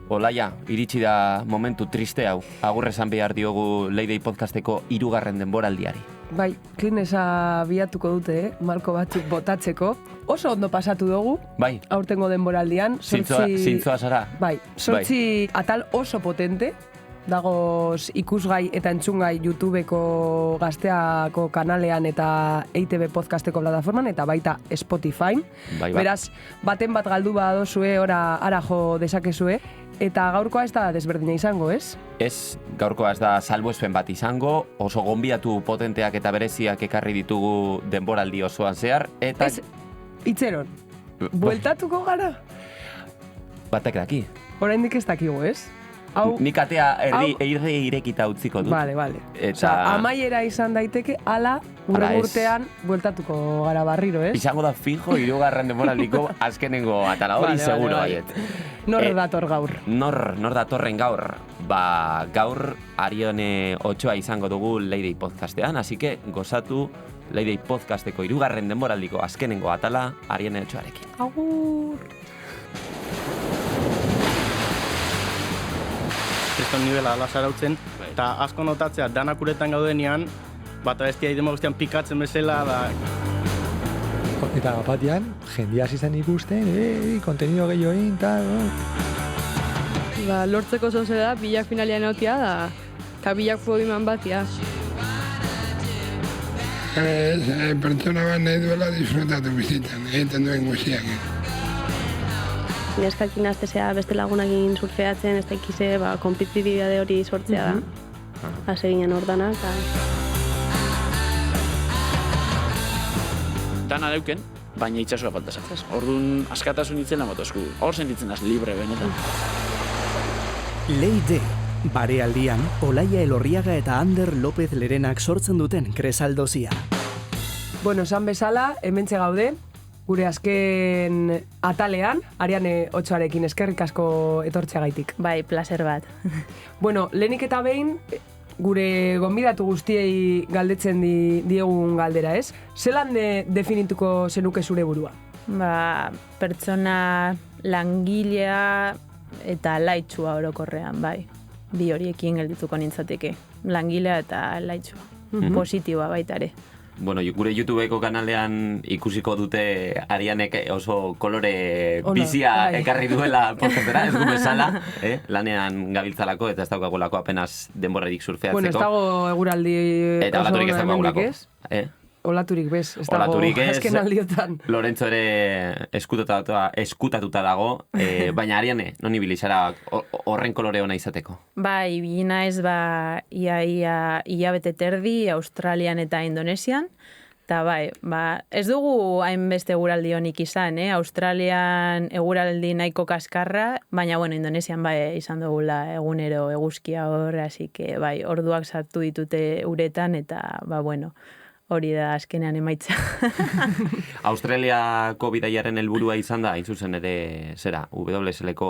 Olaia, iritsi da momentu triste hau. Agur esan behar diogu Leidei podcasteko 3. denboraldiari. Bai, klinesa biatuko dute, malko batzuk botatzeko. Oso ondo pasatu dugu, Bai. Aurtengo denboraldian. Zintzoa zara? Bai, sortzi atal oso potente. Dagoz ikusgai eta entzungai YouTubeko Gazteako kanalean eta EITB podcasteko plataforman eta baita Spotify. Bai. Beraz, baten bat galdu badozue, ara jo dezakezue. Eta gaurkoa ez da desberdina izango, ez? Ez, gaurkoa ez da salbuespen bat izango, oso gonbidatu potenteak eta bereziak ekarri ditugu denboraldi osoan zehar, eta... Ez, itzeron, bueltatuko gara? Batek daki. Oraindik ez dakigu, ez? Nik atea erdi irekita utziko dut. Vale. Eta... amaiera izan daiteke, ala urtean bueltatuko gara barriro, ez? Izango da fijo 3. denboraldiko azkenengo atala hori seguro baiet. Nor dator gaur? Nor datorren gaur? Ba, gaur Arione Ochoa izango dugu Leidei podcastean, así que gozatu Leidei podcasteko 3. denboraldiko azkenengo atala Arione Ochoarekin. Agur! Kriston nivela ala zarautzen, eta asko notatzea danak uretan gaudenean, bata bestia idemo guztian pikatzen bezala da... Eta batian, jendia hasi zen ikusten, kontenido gehiago egin, Ba, lortzeko zoze da, bilak finalian egotia da, eta bilak podiuman batia. Pertsona bat nahi duela disfrutatu bizitan, egiten duen guziak. Neskakin aztezea beste lagunakin surfeatzen, ez dakize, konpetitibitate hori sortzea da. Hase ginen ordana, eta... Dana deuken, baina itxasua falta zatzaz. Orduan, askatasun itzela motosku. Hor sentitzen az libre benetan. Leide, barealdian, Olaia Elorriaga eta Ander López Lerenak sortzen duten kresaldozia. Bueno, esan bezala, hementxe gaude, gure azken atalean, Ariane Ochoarekin eskerrik asko etortzeagaitik. Bai, placer bat. Bueno, lehenik eta behin, gure gonbidatu guztiei galdetzen diegun galdera, ez? Zelan definituko zenuke zure burua? Ba, pertsona langilea eta laitsua orokorrean, bai. Bi horiekin geldituko nintzateke. Langilea eta laitsua. Positiboa baita ere. Bueno, gure YouTubeko kanalean ikusiko dute Arianek oso kolore bizia ekarri duela podcastera, ez gu bezala, lanean gabiltzalako eta ez daukagolako apenas denborarik surfeatzeko. Bueno, ez dago eguraldi eta olaturik ez daukagolako. Olaturik bez, ez dago azken aldiotan. Lorentzo ere eskutatuta dago, baina Ariane, non ibili zara horren kolore ona izateko? Bai, bilina ez hilabete terdi Australian eta Indonesian, eta bai, ez dugu hainbeste eguraldi honik izan, Australian eguraldi nahiko kaskarra, baina bueno, Indonesian bai izan dugula egunero eguzkia hor, así que bai, orduak sartu ditute uretan, eta bueno, hori da azkenean emaitza. Australiako bidaiaren helburua izan da, hain zuzen ere, WSL-ko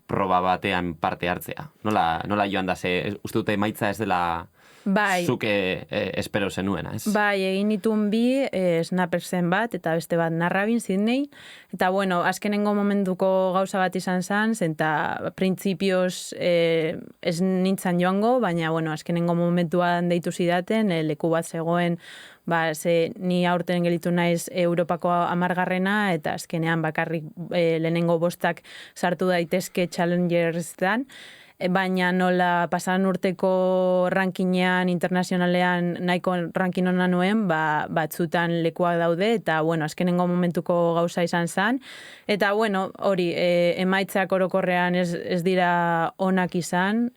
proba batean parte hartzea. Nola joan da, uste dute emaitza ez dela zuke espero zenuena, ez? Bai, egin nituen bi, Snappersen bat, eta beste bat Narrabin, Sydney. Eta bueno, azkenengo momentuko gauza bat izan zen, eta printzipioz ez nintzen joango, baina bueno, azkenengo momentuan deitu zidaten, leku bat zegoen, ni aurten gelitu naiz Europako 10. eta azkenean bakarrik lehenengo 5 sartu daitezke Challengers'tan, baina nola pasaran urteko rankinean internazionalean nahiko rankin ona nuen, batzutan lekuak daude, eta bueno, azkenengo momentuko gauza izan zen, eta bueno, hori, emaitzak orokorrean ez dira onak izan,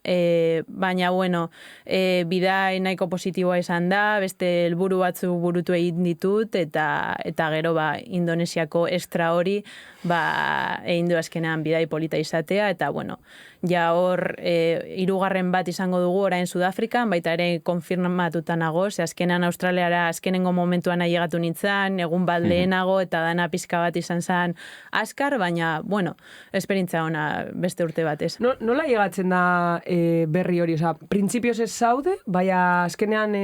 baina bueno, bidai nahiko positiboa izan da, beste helburu batzu burutu egin ditut, eta gero Indonesiako extra hori, egin du azkenean bidai polita izatea, eta bueno, ja hor hor, 3. bat izango dugu orain Sudafrikan, baita ere konfirmatuta nago, ze azkenean Australiara azkenengo momentuan ailegatu nintzen, egun bat lehenago eta dana pizka bat izan zen askar, baina, bueno, esperientzia ona beste urte batez. Nola llegatzen da berri hori? Osa, printzipioz ez zaude, baina azkenean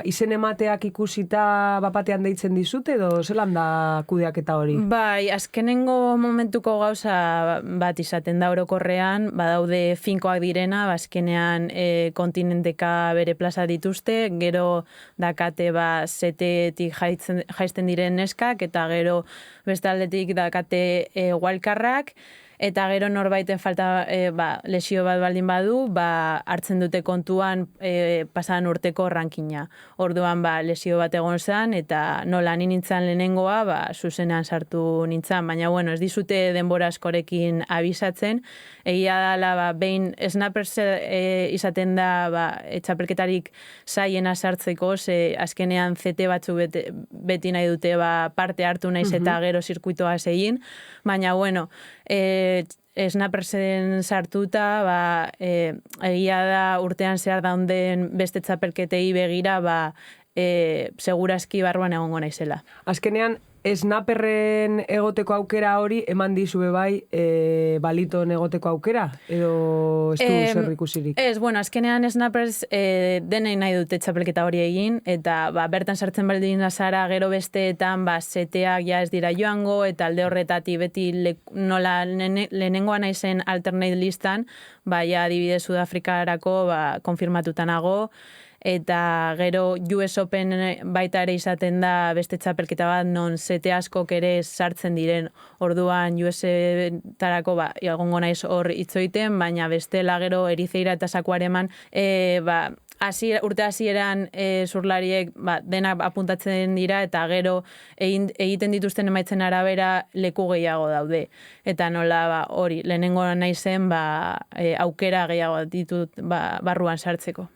izen emateak ikusita bapatean deitzen dizute, edo zelan da kudeaketa hori? Bai, azkenengo momentuko gauza bat izaten da orokorrean, badaude finkoak direna, azkenean kontinenteka bere plaza dituzte, gero dakate setetik jaisten diren neskak, eta gero beste aldetik dakate wildcardrak, eta gero norbaiten falta lesio bat baldin badu, hartzen dute kontuan pasadan urteko rankina. Orduan lesio bat egon zen, eta nola ni nintzen lehenengoa, zuzenean sartu nintzen, baina bueno, ez dizute denbora askorekin abisatzen, egia dala behin snappers izaten da txapelketarik zaiena sartzeko, ze azkenean CT batzu beti nahi dute parte hartu naiz eta gero zirkuitoa egin, baina bueno, snappersen sartuta, egia da urtean zehar daunden beste txapelketei begira, segurazki barruan egongo naizela. Azkenean, snapperren egoteko aukera hori eman dizue bai baliton egoteko aukera? Edo ez du zer ikusirik? Ez, bueno, azkenean snappers denei nahi dute txapelketa hori egin, eta bertan sartzen baldin azara gero besteetan seteak ja ez dira joango, eta alde horretatik beti nola lehenengoa naizen alternate listan, ja adibidez Sudafrikarako konfirmatuta nago, eta gero US Open baita ere izaten da beste txapelketa bat non sete askok ere sartzen diren. Orduan US-tarako egongo naiz hor itzoiten, baina bestela gero Erizeira eta Sakuareman urte hasieran zurlariek denak apuntatzen dira, eta gero egiten dituzten emaitzen arabera leku gehiago daude. Eta nola hori, lehenengo naizen aukera gehiago ditut barruan sartzeko.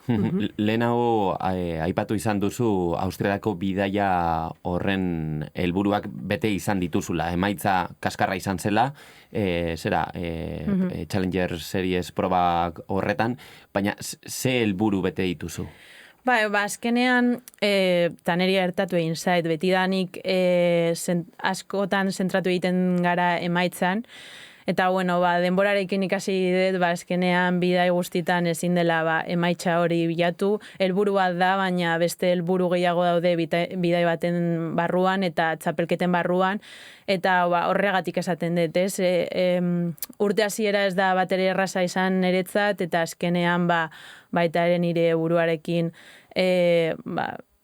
Lehenago aipatu izan duzu Austriako bidaia horren helburuak bete izan dituzula. Emaitza kaskarra izan zela, Challenger Series probak horretan, baina ze helburu bete dituzu? Azkenean, taneri gertatu egin zait, betidanik askotan zentratu egiten gara emaitzan, eta bueno, denborarekin ikasi dut, azkenean bidai guztitan ezin dela emaitza hori bilatu. Helburu bat da, baina beste helburu gehiago daude bidai baten barruan eta txapelketen barruan, eta horregatik esaten dut, ez? Urte hasiera ez da batere erraza izan niretzat, eta azkenean baita ere nire buruarekin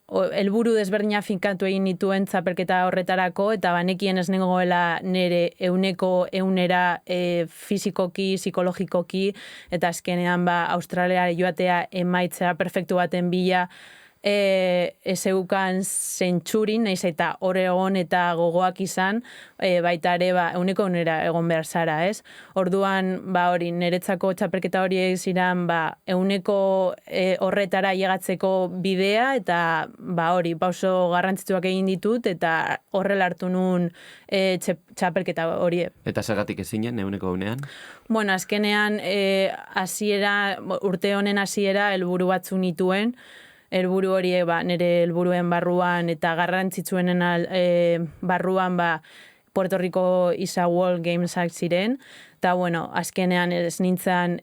helburu desberdina finkatu egin nituen txapelketa horretarako, eta banekien ez nengoela nire euneko eunera fizikoki, psikologikoki, eta azkenean Australiara joatea emaitza perfektu baten bila ez eukan zentsurin, nahiz eta hor egon eta gogoak izan, baita ere euneko eunera egon behar zara, ez? Orduan, hori, niretzako txapelketa hori egiziran, euneko horretara llegatzeko bidea, eta hori, pauso garrantzituak egin ditut, eta horrela hartu nun txapelketa hori. Eta zergatik ezinen, euneko eunean? Bueno, azkenean, urte honen hasiera helburu batzu nituen, helburu hori nire helburuen barruan eta garrantzitsuenen barruan Puerto Rico ISA World Gamesak ziren, eta bueno, azkenean ez nintzen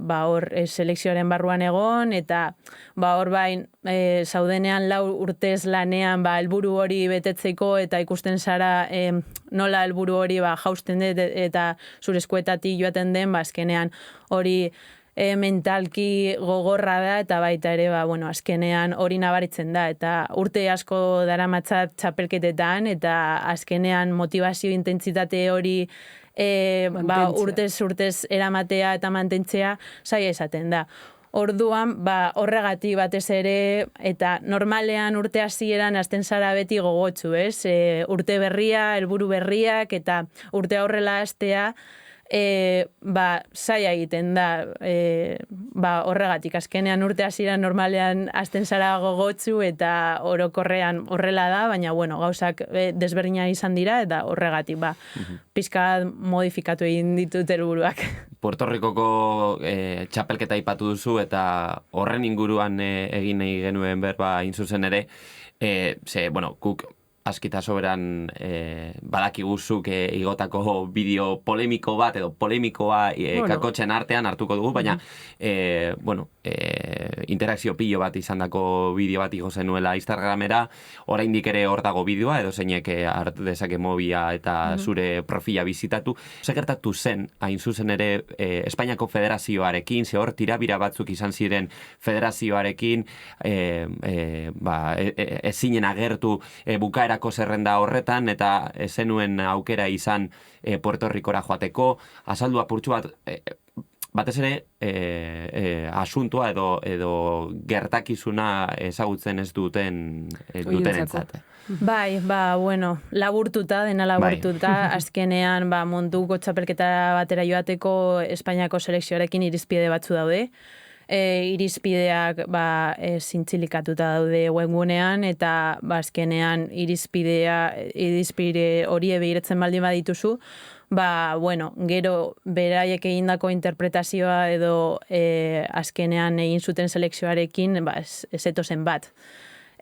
hor selekzioaren barruan egon, eta hor zaudenean 4 urtez lanean helburu hori betetzeko, eta ikusten zara nola helburu hori jausten dut eta zure eskuetatik joaten den, azkenean hori mentalki gogorra da, eta baita ere, azkenean hori nabaritzen da, eta urte asko daramatzat txapelketetan, eta azkenean motivazio intentsitate hori urtez eramatea eta mantentzea zaila izaten da. Orduan, horregatik batez ere, eta normalean urte hasieran hasten zara beti gogotsu, ez? Urte berria, helburu berriak, eta urte horrela hastea, zaila egiten da, horregatik, azkenean urte hasieran normalean hasten zara gogotsu eta orokorrean horrela da, baina bueno, gauzak desberdina izan dira eta horregatik, pizka modifikatu egin ditut helburuak. Puerto Ricoko txapelketa aipatu duzu eta horren inguruan egin nahi genuen berba zuzen ere, guk askita soberan badakiguzuk igotako bideo polemiko bat edo polemikoa kakotzen artean hartuko dugu, baina interakzio pilo bat izandako bideo bat igo zenuela Instagramera, oraindik ere hor dago bideoa, edo zeinek hartu dezake mobia eta zure profila bizitatu. Segertatu zen, hain zuzen ere, Espainiako Federazioarekin, ze hor tirabira batzuk izan ziren Federazioarekin, ezinen agertu bukaerako zerrenda horretan, eta zenuen aukera izan Puerto Ricora joateko, azaldu apurtxu bat, batez ere, asuntua edo gertakizuna ezagutzen ez duten entzat. Bai, dena laburtuta, azkenean munduko txapelketa batera joateko Espainiako selekzioarekin irizpide batzu daude. Irizpideak zintzilikatuta daude webgunean, eta azkenean irizpide hori begiratzen baldin badituzu, gero beraiek egindako interpretazioa edo azkenean egin zuten selekzioarekin ez etozen bat.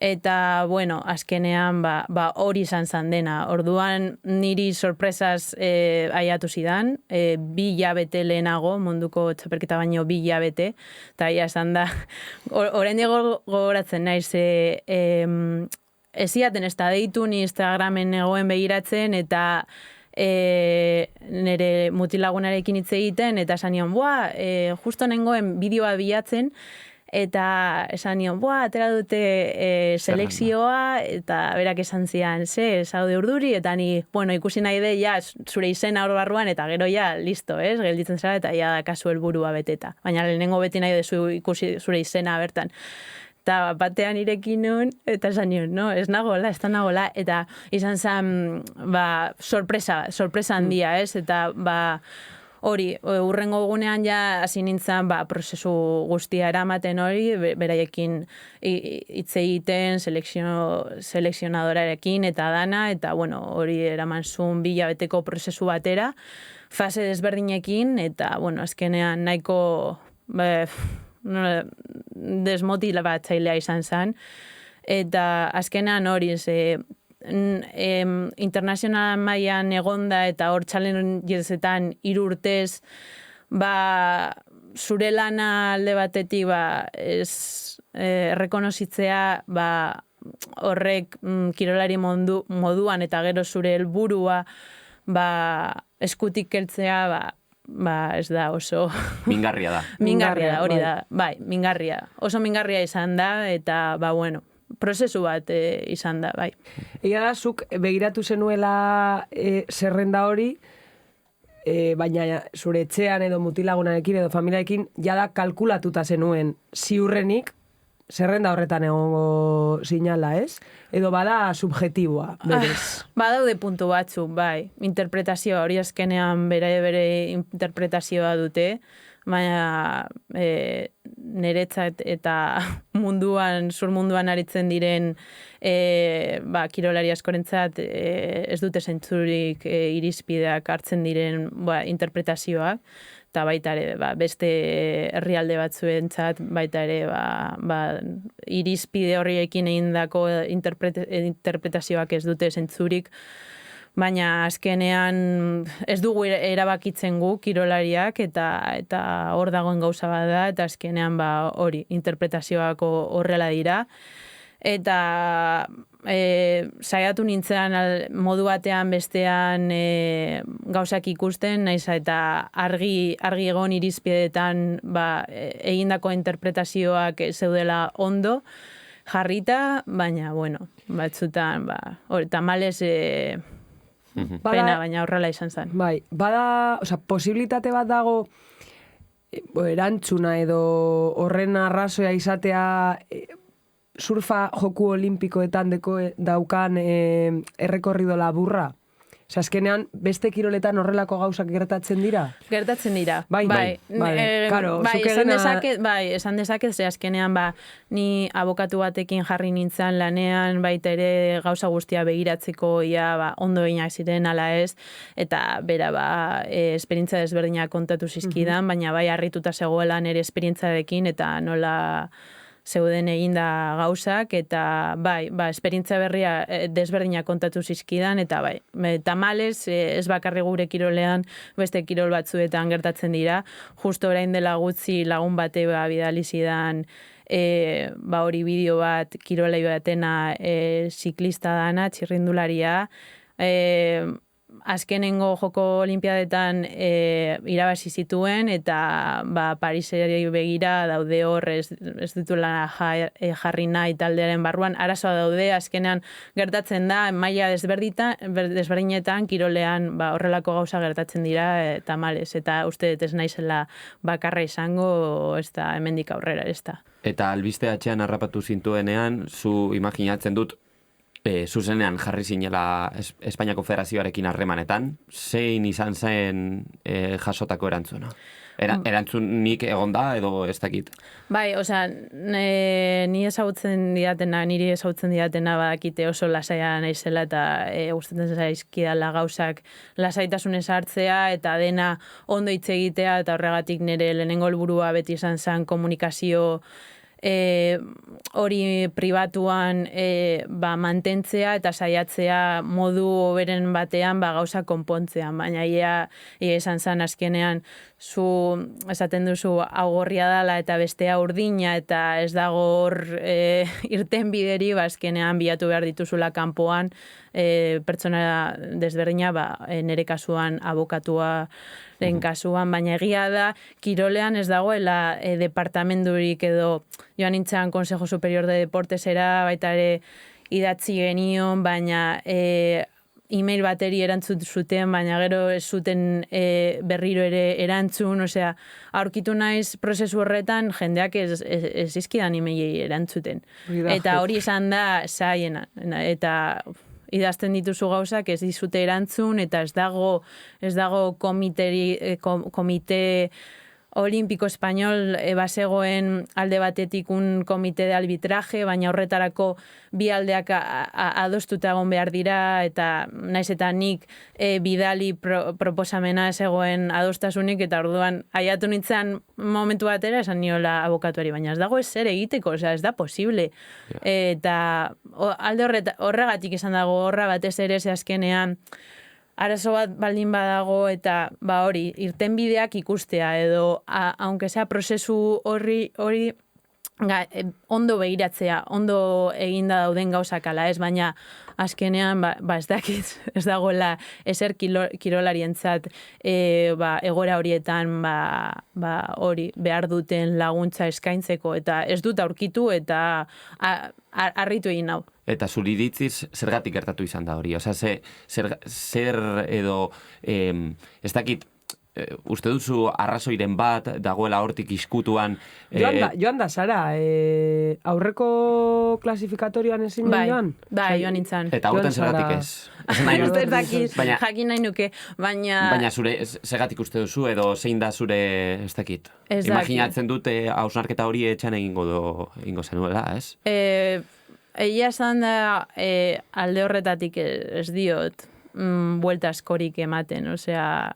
Eta, azkenean hori izan dena. Orduan niri sorpresaz aiatu zidan, 2 hilabete lehenago, munduko txapelketa baino 2 hilabete, eta ia esan da, orain gogoratzen naiz, ez iaten ez da deitu, ni Instagramen egoen begiratzen, eta nire mutilagunarekin hitz egiten, eta esan nion, justo nengoen bideoa bilatzen, eta esan nion, atera dute selekzioa, eta berak esan zian, zaude urduri, eta ni, ikusi nahi de, zure izena hor barruan, eta gero listo, gelditzen zara, eta dakazu helburua beteta. Baina lehenengo beti nahi dezu ikusi zure izena bertan. Eta batean irekin nun, eta esan nion, ez nagola, eta izan zen, sorpresa handia, eta hori, urrengo gunean hasi nintzen prozesu guztia eramaten hori, beraiekin hitz egiten, selekzionadorarekin eta dana, eta hori eraman zuen 2 hilabeteko prozesu batera, fase desberdinekin, eta azkenean nahiko desmotibatzailea izan zen, eta azkenean hori, internazional mailan egonda eta hor challengesetan 3 urtez zure lana alde batetik errekonozitzea horrek kirolari moduan eta gero zure helburua eskutik keltzea ez da oso... Mingarria da. Mingarria da, hori da. Bai, mingarria. Oso mingarria izan da, eta prozesu bat izan da, bai. Egia da, zuk begiratu zenuela zerrenda hori, baina zure etxean edo mutilagunarekin edo familiarekin jada kalkulatuta zenuen ziurrenik zerrenda horretan egongo sinala, ez? Edo bada subjetiboa, berez? Badaude puntu batzuk, bai. Interpretazioa hori azkenean bere interpretazioa dute, baina niretzat eta zur munduan aritzen diren kirolari askorentzat ez dute zentzurik irizpideak hartzen diren interpretazioak, eta baita ere beste herrialde batzuentzat baita ere irizpide horriekin egindako interpretazioak ez dute zentzurik, baina azkenean ez dugu erabakitzen gu kirolariak eta hor dagoen gauza bada, eta azkenean hori interpretazioak horrela dira. Eta saiatu nintzen modu batean bestean gauzak ikusten, naiz eta argi egon irizpideetan egindako interpretazioak zeudela ondo jarrita, baina batzutan tamalez pena, baina horrela izan zen. Bai, posibilitate bat dago erantzuna edo horren arrazoia izatea surfa joku olimpikoetan daukan errekorrido laburra. azkenean, beste kiroletan horrelako gauzak gertatzen dira? Gertatzen dira. Bai. Claro, esan dezaket, ze azkenean, ni abokatu batekin jarri nintzen lanean, baita ere gauza guztia begiratzeko, ondo eginak ziren ala ez, eta bera, esperientzia desberdinak kontatu zizkidan, baina bai harrituta zegoela nire esperientziarekin, eta nola zeuden eginda gauzak, eta esperientzia berria desberdinak kontatu zizkidan, eta tamalez, ez bakarri gure kirolean, beste kirol batzuetan gertatzen dira, justo orain dela gutxi lagun bate bidali zidan hori bideo bat, kirolai batena ziklista dana, txirrindularia, azkenengo joko olimpiadetan irabazi zituen, eta Pariseri begira daude hor ez dituela jarri nahi taldearen barruan, arazoa daude, azkenean gertatzen da, maila desberdinetan, kirolean horrelako gauza gertatzen dira, tamalez, eta uste dut ez naizela bakarra izango, ez da, hemendik aurrera, ez da. Eta albiste atxean harrapatu zintuenean, zu imaginatzen dut, zuzenean jarri zinela Espainiako Federazioarekin harremanetan, zein izan zen jasotako erantzuna? Erantzunik egon da, edo ez dakit? Bai, niri ezagutzen didatena badakite oso lasaia naizela, eta gustatzen zaizkidala gauzak lasaitasunez hartzea, eta dena ondo hitz egitea, eta horregatik nire lehenengo helburua beti izan zen komunikazio hori pribatuan mantentzea eta saiatzea modu hoberen batean gauza konpontzean, baina ia esan zan azkenean zu esaten duzu augorria dala eta bestea urdina eta ez dago hor irten bideri, azkenean bilatu behar dituzula kanpoan pertsona desberdina, nire kasuan abokatua kasuan, baina egia da, kirolean ez dagoela departamendurik edo joan nintzen Consejo Superior de Deportesera, baita ere idatzi genion, baina e-mail bateri erantzut zuten, baina gero ez zuten berriro ere erantzun, osea, aurkitu naiz prozesu horretan jendeak ez izkidan e-mailei erantzuten. Eta hori izan da zaiena, eta idazten dituzu gauzak ez dizute erantzun, eta ez dago komite Olimpiko Espainol bazegoen alde batetik un komite de arbitraje, baina horretarako bi aldeak adostuta egon behar dira, eta naiz eta nik bidali proposamena zegoen adostasunik, eta orduan aiatu nintzen momentu batera esan niola abokatuari, baina ez dago ez zer egiteko, osea, ez da posible. Eta alde horregatik izan dago horra batez ere ze azkenean arazo bat baldin badago eta hori, irtenbideak ikustea edo, aunque sea prozesu hori ondo begiratzea, ondo eginda dauden gauzak ala ez, baina azkenean ez dakit, ez dagoela ezer kirolarientzat egora horietan hori behar duten laguntza eskaintzeko, eta ez dut aurkitu eta harritu egin hau. Eta zuri iritziz, zergatik gertatu izan da hori? Osa, zer edo, ez dakit, uste duzu arrazoiren bat, dagoela hortik iskutuan... Joan da, Sara, aurreko klasifikatorioan ezin joan? Bai, joan nintzen. Eta aurten zergatik ez? Uste dakit, jakin nahi nuke, baina... Baina zure, zergatik uste duzu, edo zein da zure, ez dakit? Imaginatzen dute hausnarketa hori etxan egingo zenuela, ez? Egia esan da, alde horretatik ez diot buelta askorik ematen, osea,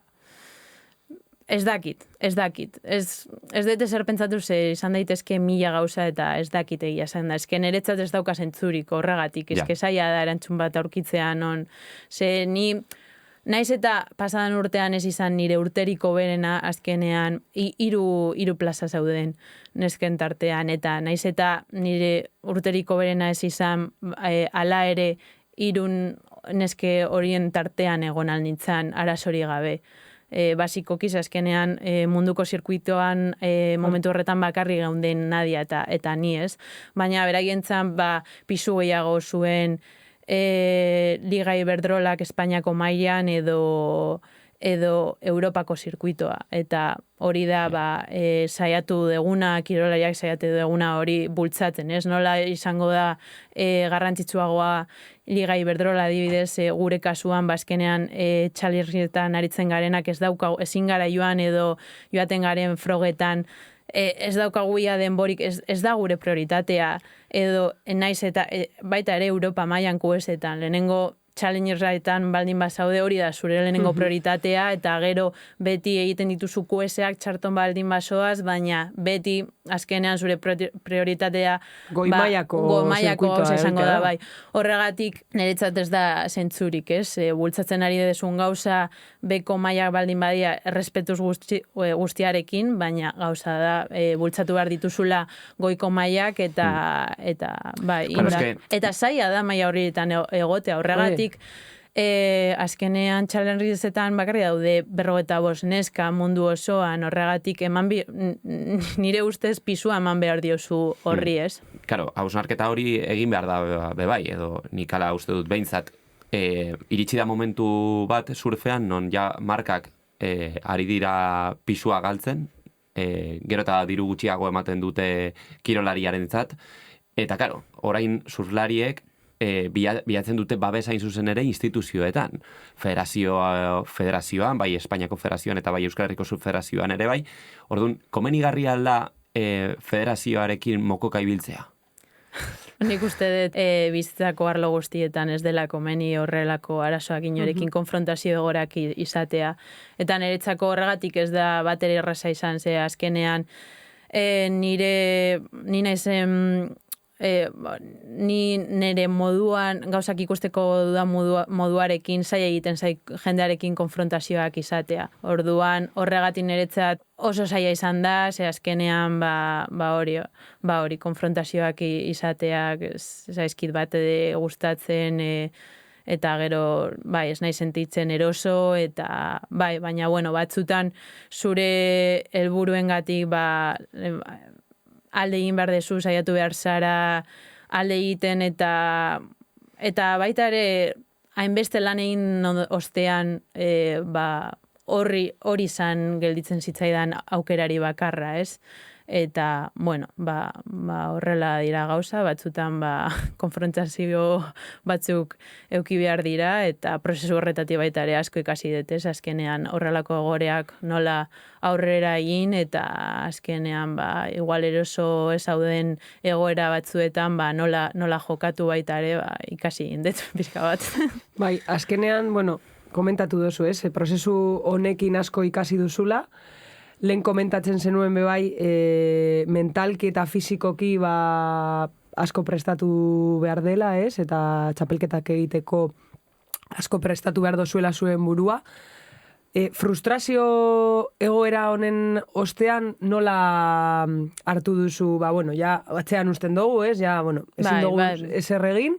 ez dakit. Ez dut ezer pentsatu ze izan daitezke mila gauza eta ez dakit egia esan da. Ezke niretzat ez dauka zentzurik horregatik, ezke zaila da erantzun bat aurkitzean on. Ze ni... Naiz eta pasadan urtean ez izan nire urteriko berena azkenean hiru plaza zauden nesken tartean, eta naiz eta nire urteriko berena ez izan ala ere hirun neske horien tartean egon alnintzan arazori gabe. Basikokiz azkenean munduko zirkuitoan momentu horretan bakarri geunden Nadia eta ni ez. Baina beraientzan pisu gehiago zuen Liga Iberdrolak Espainiako mailan edo edo Europako zirkuitoa. Eta hori da, saiatu deguna, kirolariak saiatu deguna hori bultzatzen, ez? Nola izango da garrantzitsuagoa Liga Iberdrola adibidez, gure kasuan, bazkenean txalirrietan aritzen garenak ez daukagu, ezin gara joan edo joaten garen frogetan, ez daukagu ia denborik, ez da gure prioritatea, edo naiz eta baita ere Europa mailan QS-etan, lehenengo challengerretan baldin bazaude hori da zure lehenengo prioritatea, eta gero beti egiten dituzu QS-ak txarton baldin basoaz, baina beti azkenean zure prioritatea goi mailako esango da bai. Horregatik niretzat ez da zentzurik, ez? Bultzatzen ari dezun gauza beko mailak baldin badia errespetuz guztiarekin, baina gauza da bultzatu behar dituzula goiko mailak eta bai, eta zaila da maila horietan egotea. Horregatik azkenean challengersetan bakarri daude 45 neska mundu osoan, horregatik nire ustez pisua eman behar diozu horri, ez? Claro, hausnarketa hori egin behar da bebai, edo nik ala uste dut behintzat, iritsi da momentu bat surfean, non ja markak ari dira pisua galtzen, gero eta diru gutxiago ematen dute kirolariarentzat, eta claro, orain surflariek bilatzen dute babesa hain zuzen ere instituzioetan. Federazioan, bai Espainiako Federazioan eta bai Euskal Herriko Subfederazioan ere bai. Orduan, komenigarria alda federazioarekin mokoka ibiltzea? Nik uste dut bizitzako arlo guztietan ez dela komeni horrelako arazoak inorekin konfrontazio egorak izatea. Eta niretzako horregatik ez da bateri erraza izan, ze azkenean ni naizen ni nire moduan, gauzak ikusteko dudan moduarekin zaila egiten jendearekin konfrontazioak izatea. Orduan, horregatik niretzat oso zaila izan da, ze azkenean hori konfrontazioak izateak zaizkit bat gustatzen, eta gero, bai, ez nahi sentitzen eroso, eta bai, baina, batzutan zure helburuengatik, alde egin behar dezu, saiatu behar zara, alde egiten eta baita ere, hainbeste lan egin ostean, hori izan gelditzen zitzaidan aukerari bakarra, ez? Eta, horrela dira gauza, batzutan konfrontazio batzuk euki behar dira, eta prozesu horretatik baita ere asko ikasi dut, ez? Azkenean horrelako goreak nola aurrera egin, eta azkenean igual eroso ez hauden egoera batzuetan nola jokatu baita ere ikasi egin dut, pixka bat. Bai, azkenean, komentatu duzu, ez? Prozesu honekin asko ikasi duzula, lehen komentatzen zenuen bebai, mentalki eta fizikoki asko prestatu behar dela, ez? Eta txapelketak egiteko asko prestatu behar dozuela zuen burua. Frustrazio egoera honen ostean nola hartu duzu, ja, batzean usten dugu, ez? Ja, ezin dugu ezer egin.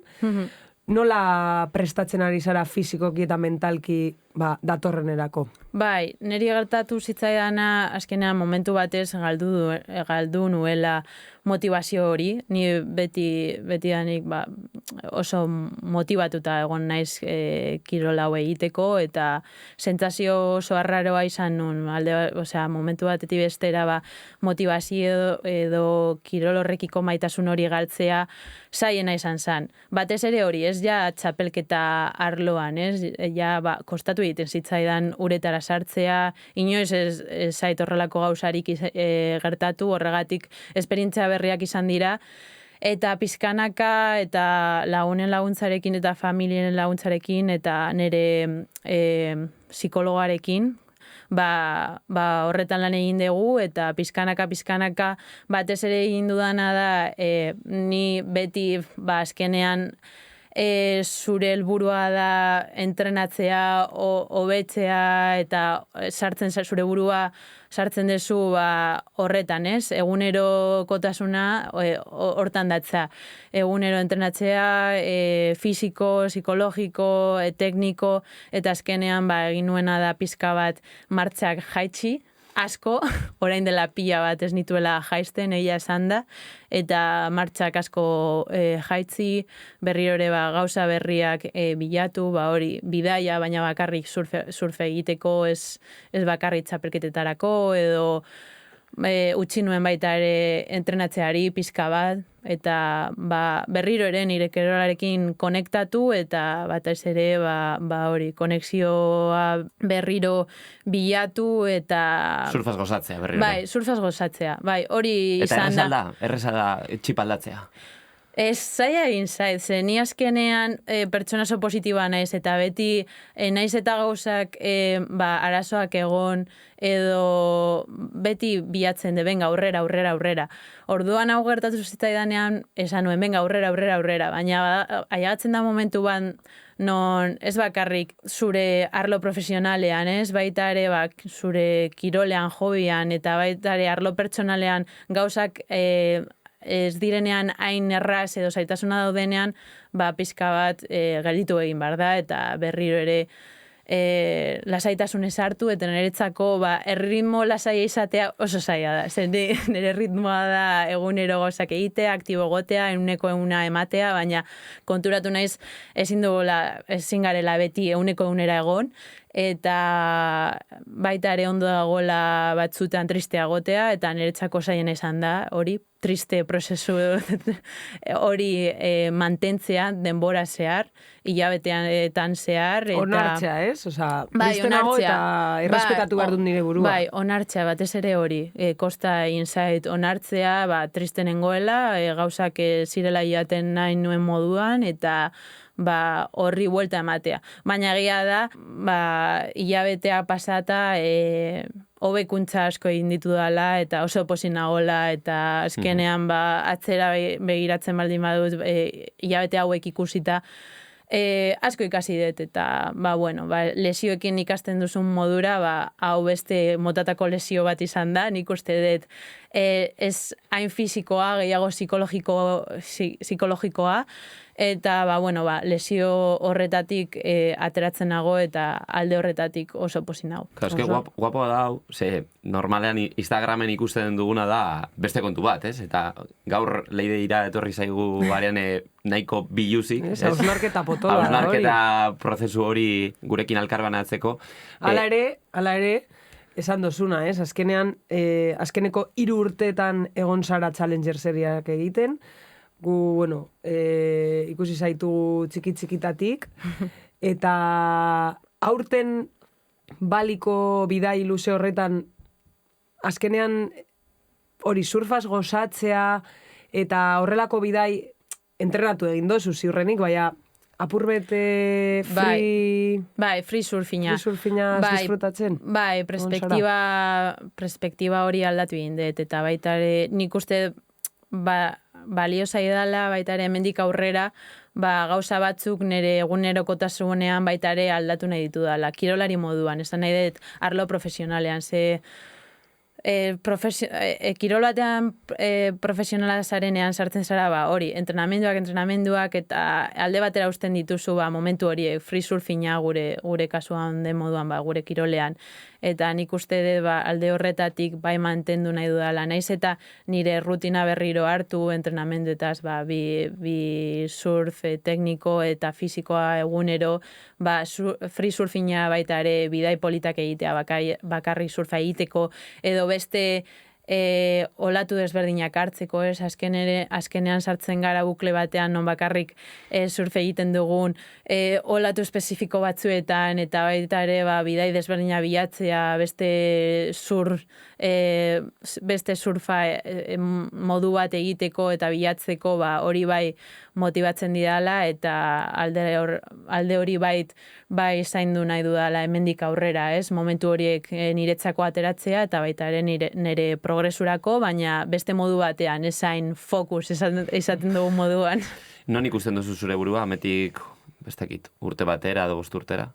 Nola prestatzen ari zara fizikoki eta mentalki datorrenerako? Bai, niri gertatu zitzaidana azkenean momentu batez galdu nuela motivazio hori. Ni beti danik oso motivatuta egon naiz kirol hau egiteko, eta sentsazio oso arraroa izan nun. Momentu batetik bestera motivazio edo kirol horrekiko maitasun hori galtzea zaiena izan zen. Batez ere hori, ez ja txapelketa arloan, ez? Ja kostatu egiten zitzaidan uretara sartzea, inoiz ez zait horrelako gauzarik gertatu, horregatik esperientzia berriak izan dira, eta pizkanaka eta lagunen laguntzarekin eta familien laguntzarekin eta nire psikologarekin, horretan lan egin dugu, eta pizkanaka batez ere egin dudana da, ni beti azkenean zure helburua da entrenatzea, hobetzea, eta zure burua sartzen dezu horretan, ez? Egunero kotasuna hortan datza. Egunero entrenatzea, fisiko, psikologiko, tekniko, eta azkenean egin nuena da pizka bat martxak jaitsi, asko, orain dela pila bat ez nituela jaisten, egia esan da, eta martxak asko jaitzi, berriro ere gauza berriak bilatu, hori bidaia, baina bakarrik surfe egiteko, ez bakarrik txapelketetarako, edo utzi nuen baita ere entrenatzeari pizka bat, eta berriro ere nire kirolarekin konektatu, eta batez ere hori konexioa berriro bilatu, eta... Surfaz gozatzea berriro. Bai, surfaz gozatzea. Bai, hori izan da. Eta erreza da txipaldatzea. Ez zaila egin zait, ze ni azkenean pertsona oso positiboa naiz, eta beti naiz eta gauzak arazoak egon, edo beti bilatzen de, benga, aurrera. Orduan hau gertatu zitzaidanean, esan nuen, benga, aurrera, baina aiagatzen da momentu bat, non ez bakarrik zure arlo profesionalean, ez baita ere zure kirolean, hobian, eta baita ere arlo pertsonalean gauzak ez direnean hain erraz edo zaitasuna daudenean, pizka bat gelditu egin behar da, eta berriro ere lasaitasunez hartu, eta niretzako erritmo lasaia izatea oso zaila da. Zer, nire ritmoa da egunero gauzak egitea, aktibo gotea, eguneko ematea, baina konturatu naiz ezin garela beti egunera egon, eta baita ere ondo dagoela batzutan tristea gotea, eta niretzako zaien esan da, hori triste prozesu hori mantentzea denbora zehar, hilabetean zehar. Onartzea, ez? Osa, triste nago eta errespetatu behar dut nire burua. Bai, onartzea, batez ere hori. Kosta egin zait onartzea, triste nengoela, gauzak zirela jaten nahi nuen moduan, eta horri buelta ematea. Baina egia da, hilabetea pasata hobekuntza asko egin ditu dela, eta oso pozik nagoela, eta azkenean atzera begiratzen baldin badut hilabete hauek ikusita, asko ikasi dut, eta lesioekin ikasten duzun modura, hau beste motatako lesio bat izan da, nik uste dut ez hain fizikoa, gehiago psikologikoa, eta lesio horretatik ateratzen nago, eta alde horretatik oso pozik nago. Eske guapoa da hau, ze normalean Instagramen ikusten duguna da beste kontu bat, ez? Eta gaur leide dira etorri zaigu barean nahiko biluzik. Hausnarketa potola. Hausnarketa prozesu hori gurekin elkarbanatzeko. Hala ere, esan dozuna, ez? Azkeneko 3 urteetan egon zara Challenger seriak egiten, gu, ikusi zaitu txikitatik, eta aurten baliko bidai luze horretan, azkenean hori surfaz gozatzea, eta horrelako bidai entrenatu egin dozu ziurrenik, baina apurbet free surfina. Free surfina disfrutatzen. Bai, perspektiba hori aldatu egin dut, eta baita ere nik uste balio zaidala, baita ere hemendik aurrera, gauza batzuk nire egunerokotasunean baita ere aldatu nahi ditu dela. Kirolari moduan, esan nahi dut arlo profesionalean, ze kirol batean profesionala zarenean sartzen zara, hori, entrenamenduak, eta alde batera usten dituzu momentu horiek, free surfina gure kasuan den moduan, gure kirolean. Eta nik uste dut alde horretatik mantendu nahi dudala. Naiz eta nire rutina berriro hartu entrenamenduetaz, bi surf tekniko eta fisikoa egunero, free surfina baita ere bidai politak egitea, bakarrik surfa egiteko, edo beste olatu desberdinak hartzeko, ez? Azkenean sartzen gara bukle batean, non bakarrik surfe egiten dugun olatu espezifiko batzuetan, eta baita ere bidai desberdina bilatzea, beste surfa modu bat egiteko eta bilatzeko, hori motibatzen didala, eta alde hori zaindu nahi dudala hemendik aurrera, ez? Momentu horiek niretzako ateratzea, eta baita ere nire progresurako, baina beste modu batean, esain fokus izaten dugu moduan. Non ikusten duzu zure burua, ametik bestekit, urte batera edo 5 urtera?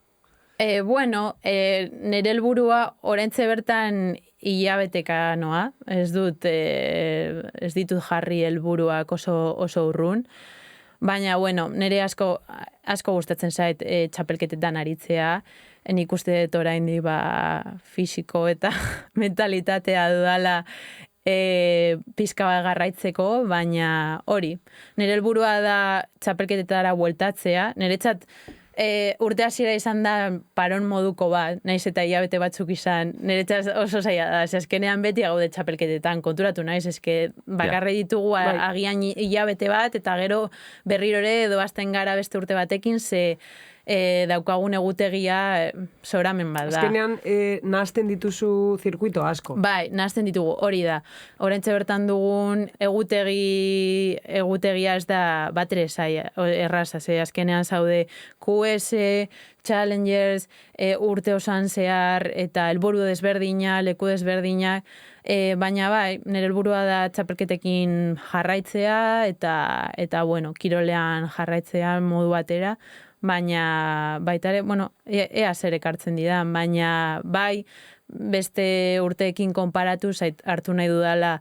Nire helburua oraintxe bertan hilabeteka noa, ez ditut jarri helburuak oso urrun. Baina, bueno, nire asko gustatzen zait txapelketetan aritzea, nik uste dut orain fisiko eta mentalitatea dudala pizka bat garraitzeko, baina hori. Nire helburua da txapelketetara bueltatzea, niretzat urte hasiera izan da paron moduko bat, naiz eta hilabete batzuk izan, niretzat oso zaila da, azkenean beti gaude txapelketetan, konturatu naiz, bakarre ditugu agian hilabete bat, eta gero berrirore edo hasten gara beste urte batekin, daukagun egutegia soramen bat da. Azkenean, nahazten dituzu zirkuito asko. Bai, nahazten ditugu, hori da. Oraintxe bertan dugun egutegia ez da bat ere erraza, azkenean zaude QS, Challengers, urte osan zehar, eta helburu desberdina, leku desberdinak, baina bai, nire helburua da txapelketekin jarraitzea, eta bueno, kirolean jarraitzea modu batera, baina baita ere, bueno, ea zer ekartzen didan, baina bai, beste urteekin konparatu hartu nahi dudala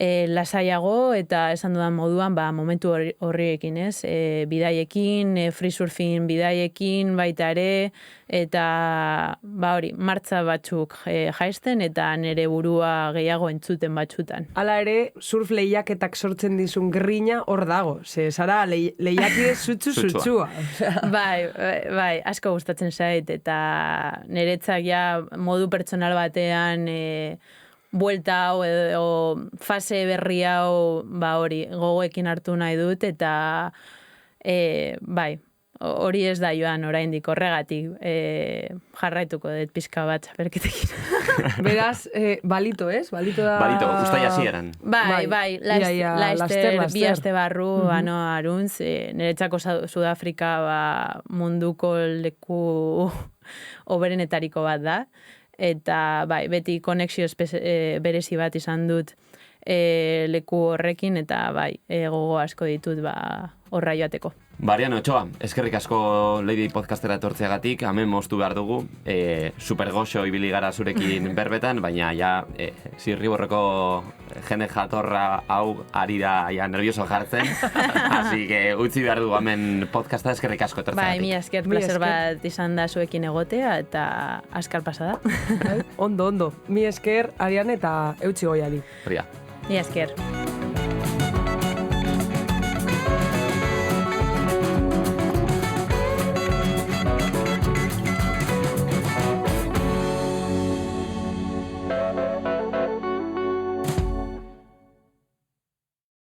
lasaiago, eta esan dudan moduan, momentu horriekin, bidaiekin, free surfing bidaiekin, baita ere, eta hori, martza batzuk jaisten, eta nire burua gehiago entzuten batzutan. Hala ere, surf lehiaketak sortzen dizun grina hor dago, zara lehiakide zutsu-zutsua. Bai, asko gustatzen zait, eta niretzak ja modu pertsonal batean buelta hau edo fase berri hau hori gogoekin hartu nahi dut, eta bai, hori ez da joan oraindik horregatik jarraituko dut pizka bat txapelketekin. Beraz, balito, ez? Balito da... Balito, ustai hasieran. Bai, Laster, bi aste barru, aruntz, niretzako Sudafrika munduko leku oberenetariko bat da, eta bai, beti konexio berezi bat izan dut leku horrekin, eta bai, gogo asko ditut horra joateko. Mariano Ochoa, eskerrik asko Lady Podcastera etortzeagatik, hemen moztu behar dugu, supergoxo ibili gara zurekin berbetan, baina ja zirriborreko jende jatorra hau ari da ja nervioso jartzen, así que utzi behar dugu hemen podcasta, eskerrik asko etortzeagatik. Bai, mi esker, placer bat izan da zuekin egotea, eta askar pasada. Ondo, mi esker, Ariane, eta eutzi goiari. Horia. Mi esker.